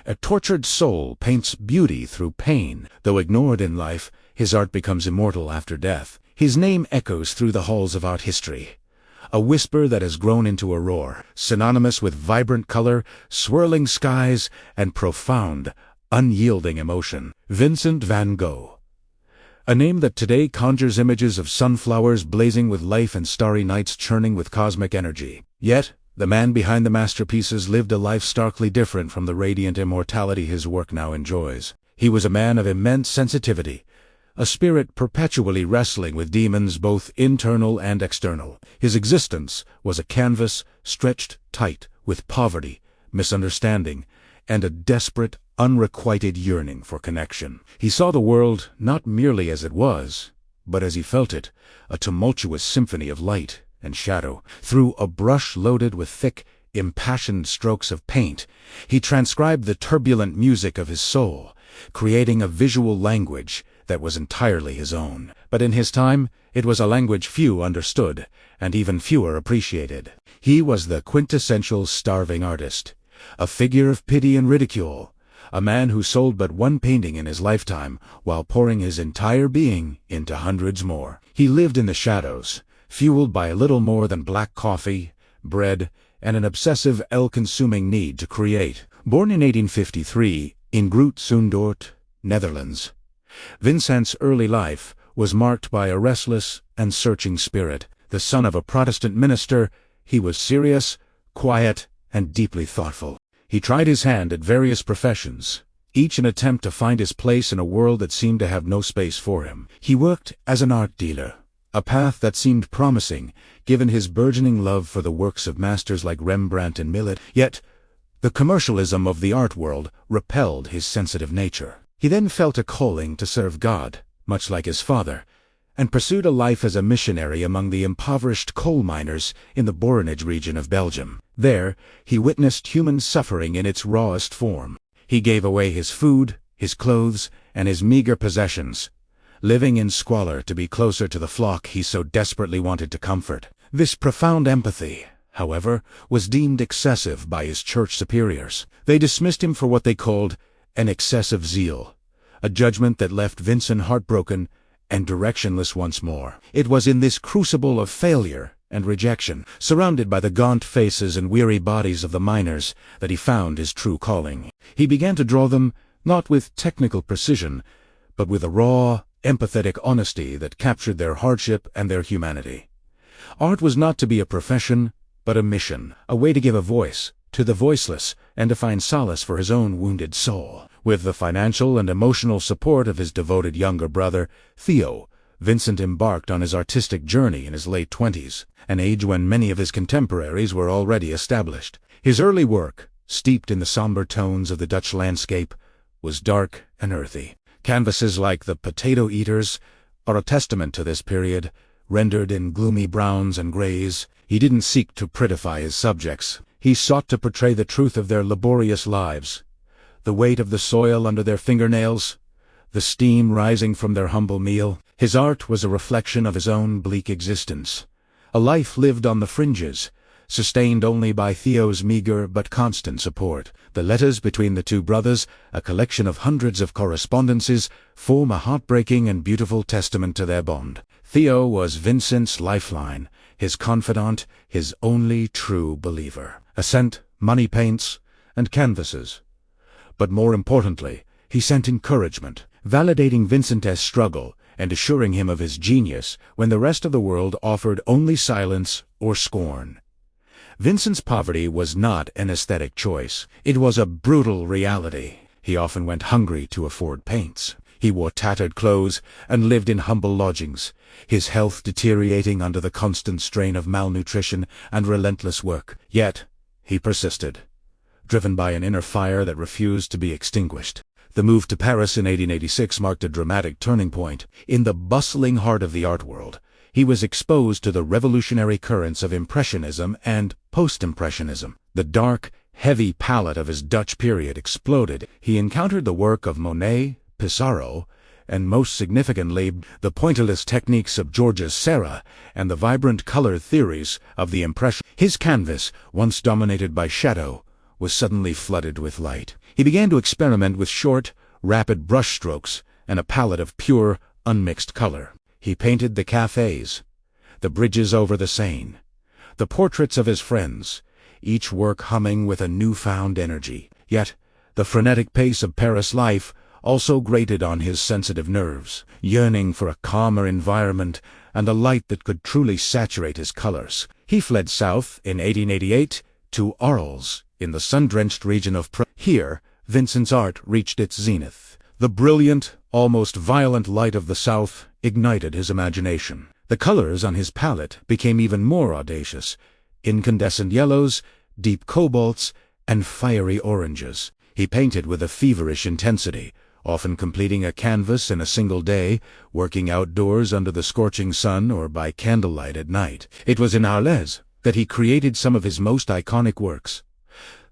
A tortured soul paints beauty through pain. Though ignored in life, his art becomes immortal after death. His name echoes through the halls of art history. A whisper that has grown into a roar, synonymous with vibrant color, swirling skies, and profound, unyielding emotion. Vincent van Gogh. A name that today conjures images of sunflowers blazing with life and starry nights churning with cosmic energy. Yet, the man behind the masterpieces lived a life starkly different from the radiant immortality his work now enjoys. He was a man of immense sensitivity, a spirit perpetually wrestling with demons both internal and external. His existence was a canvas stretched tight with poverty, misunderstanding, and a desperate, unrequited yearning for connection. He saw the world not merely as it was, but as he felt it, a tumultuous symphony of light and shadow. Through a brush loaded with thick, impassioned strokes of paint, he transcribed the turbulent music of his soul, creating a visual language that was entirely his own. But in his time, it was a language few understood, and even fewer appreciated. He was the quintessential starving artist, a figure of pity and ridicule, a man who sold but one painting in his lifetime while pouring his entire being into hundreds more. He lived in the shadows, fueled by little more than black coffee, bread, and an obsessive, consuming need to create. Born in 1853 in Groot-Zundert, Netherlands, Vincent's early life was marked by a restless and searching spirit. The son of a Protestant minister, he was serious, quiet, and deeply thoughtful. He tried his hand at various professions, each an attempt to find his place in a world that seemed to have no space for him. He worked as an art dealer, a path that seemed promising, given his burgeoning love for the works of masters like Rembrandt and Millet. Yet, the commercialism of the art world repelled his sensitive nature. He then felt a calling to serve God, much like his father, and pursued a life as a missionary among the impoverished coal miners in the Borinage region of Belgium. There, he witnessed human suffering in its rawest form. He gave away his food, his clothes, and his meager possessions, living in squalor to be closer to the flock he so desperately wanted to comfort. This profound empathy, however, was deemed excessive by his church superiors. They dismissed him for what they called an excessive zeal, a judgment that left Vincent heartbroken and directionless once more. It was in this crucible of failure and rejection, surrounded by the gaunt faces and weary bodies of the miners, that he found his true calling. He began to draw them, not with technical precision, but with a raw, empathetic honesty that captured their hardship and their humanity. Art was not to be a profession, but a mission, a way to give a voice to the voiceless and to find solace for his own wounded soul. With the financial and emotional support of his devoted younger brother, Theo, Vincent embarked on his artistic journey in his late 20s, an age when many of his contemporaries were already established. His early work, steeped in the somber tones of the Dutch landscape, was dark and earthy. Canvases like The Potato Eaters are a testament to this period, rendered in gloomy browns and grays. He didn't seek to prettify his subjects. He sought to portray the truth of their laborious lives, the weight of the soil under their fingernails, the steam rising from their humble meal. His art was a reflection of his own bleak existence, a life lived on the fringes, sustained only by Theo's meager but constant support. The letters between the two brothers, a collection of hundreds of correspondences, form a heartbreaking and beautiful testament to their bond. Theo was Vincent's lifeline, his confidant, his only true believer. A sent money paints and canvases. But more importantly, he sent encouragement, validating Vincent's struggle and assuring him of his genius when the rest of the world offered only silence or scorn. Vincent's poverty was not an aesthetic choice. It was a brutal reality. He often went hungry to afford paints. He wore tattered clothes and lived in humble lodgings, his health deteriorating under the constant strain of malnutrition and relentless work. Yet, he persisted, driven by an inner fire that refused to be extinguished. The move to Paris in 1886 marked a dramatic turning point. In the bustling heart of the art world, he was exposed to the revolutionary currents of Impressionism and Post-Impressionism. The dark, heavy palette of his Dutch period exploded. He encountered the work of Monet, Pissarro, and most significantly, the pointillist techniques of Georges Seurat and the vibrant color theories of the Impression. His canvas, once dominated by shadow, was suddenly flooded with light. He began to experiment with short, rapid brushstrokes and a palette of pure, unmixed color. He painted the cafes, the bridges over the Seine, the portraits of his friends, each work humming with a newfound energy. Yet, the frenetic pace of Paris life also grated on his sensitive nerves, yearning for a calmer environment and a light that could truly saturate his colors. He fled south in 1888 to Arles, in the sun-drenched region of Provence. Here, Vincent's art reached its zenith. The brilliant, almost violent light of the south ignited his imagination. The colors on his palette became even more audacious: incandescent yellows, deep cobalts, and fiery oranges. He painted with a feverish intensity, often completing a canvas in a single day, working outdoors under the scorching sun or by candlelight at night. It was in Arles that he created some of his most iconic works.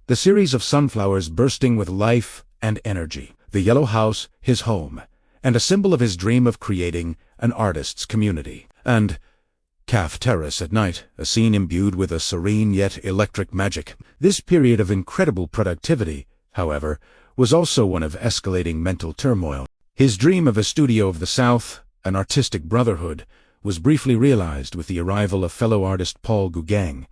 The series of sunflowers bursting with life and energy, the yellow house, his home, and a symbol of his dream of creating an artist's community. And Caf Terrace at night, a scene imbued with a serene yet electric magic. This period of incredible productivity, however, was also one of escalating mental turmoil. His dream of a studio of the South, an artistic brotherhood, was briefly realized with the arrival of fellow artist Paul Gauguin,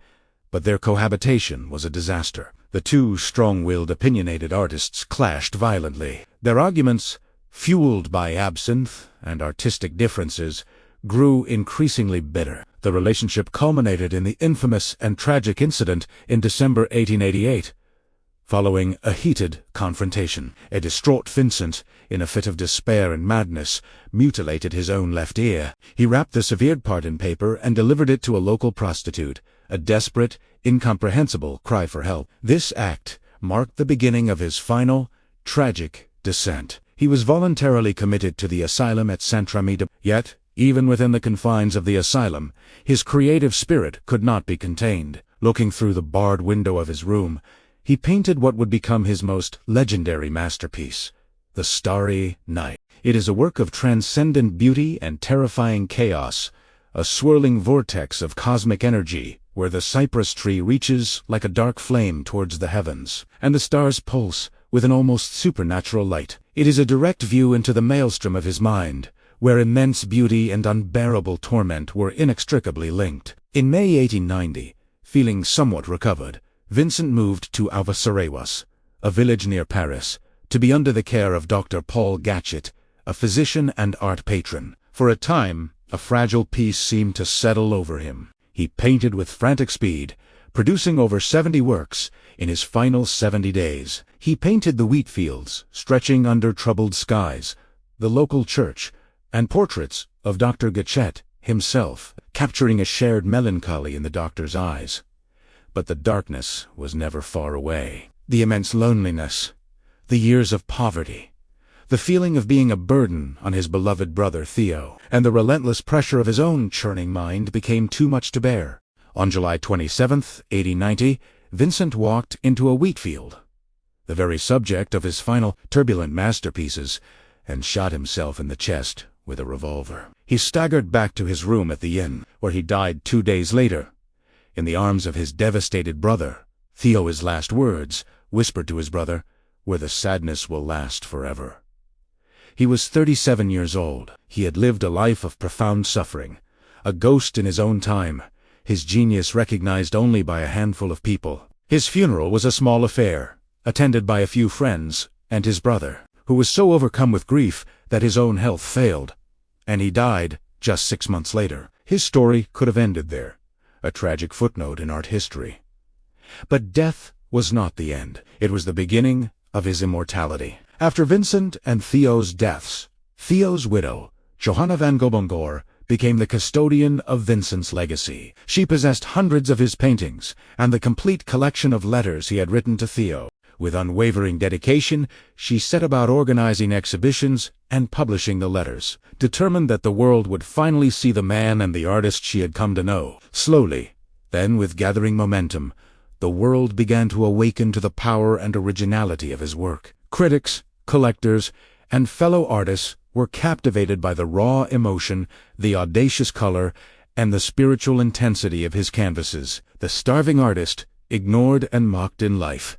but their cohabitation was a disaster. The two strong-willed, opinionated artists clashed violently. Their arguments, fueled by absinthe and artistic differences, grew increasingly bitter. The relationship culminated in the infamous and tragic incident in December 1888. Following a heated confrontation, a distraught Vincent, in a fit of despair and madness, mutilated his own left ear. He wrapped the severed part in paper and delivered it to a local prostitute, a desperate, incomprehensible cry for help. This act marked the beginning of his final, tragic descent. He was voluntarily committed to the asylum at Saint-Remy. Yet, even within the confines of the asylum, his creative spirit could not be contained. Looking through the barred window of his room, he painted what would become his most legendary masterpiece, The Starry Night. It is a work of transcendent beauty and terrifying chaos, a swirling vortex of cosmic energy where the cypress tree reaches like a dark flame towards the heavens, and the stars pulse with an almost supernatural light. It is a direct view into the maelstrom of his mind, where immense beauty and unbearable torment were inextricably linked. In May 1890, feeling somewhat recovered, Vincent moved to Auvers-sur-Oise, a village near Paris, to be under the care of Dr. Paul Gauch, a physician and art patron. For a time, a fragile peace seemed to settle over him. He painted with frantic speed, producing over 70 works in his final 70 days. He painted the wheat fields stretching under troubled skies, the local church, and portraits of Dr. Gauch himself, capturing a shared melancholy in the doctor's eyes. But the darkness was never far away. The immense loneliness, the years of poverty, the feeling of being a burden on his beloved brother Theo, and the relentless pressure of his own churning mind became too much to bear. On July 27, 1890, Vincent walked into a wheat field, the very subject of his final turbulent masterpieces, and shot himself in the chest with a revolver. He staggered back to his room at the inn, where he died 2 days later, in the arms of his devastated brother. Theo, his last words, whispered to his brother, "Where the sadness will last forever." He was 37 years old. He had lived a life of profound suffering, a ghost in his own time, his genius recognized only by a handful of people. His funeral was a small affair, attended by a few friends and his brother, who was so overcome with grief that his own health failed, and he died just 6 months later. His story could have ended there, a tragic footnote in art history. But death was not the end. It was the beginning of his immortality. After Vincent and Theo's deaths, Theo's widow, Johanna van Gogh, became the custodian of Vincent's legacy. She possessed hundreds of his paintings and the complete collection of letters he had written to Theo. With unwavering dedication, she set about organizing exhibitions and publishing the letters, determined that the world would finally see the man and the artist she had come to know. Slowly, then with gathering momentum, the world began to awaken to the power and originality of his work. Critics, collectors, and fellow artists were captivated by the raw emotion, the audacious color, and the spiritual intensity of his canvases. The starving artist, ignored and mocked in life,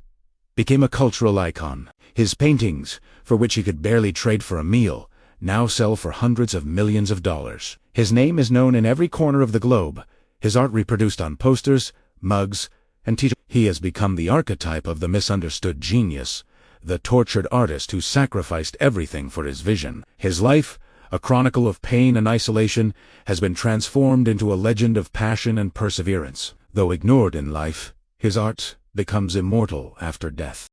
became a cultural icon. His paintings, for which he could barely trade for a meal, now sell for hundreds of millions of dollars. His name is known in every corner of the globe, his art reproduced on posters, mugs, and t-shirts. He has become the archetype of the misunderstood genius, the tortured artist who sacrificed everything for his vision. His life, a chronicle of pain and isolation, has been transformed into a legend of passion and perseverance. Though ignored in life, his art becomes immortal after death.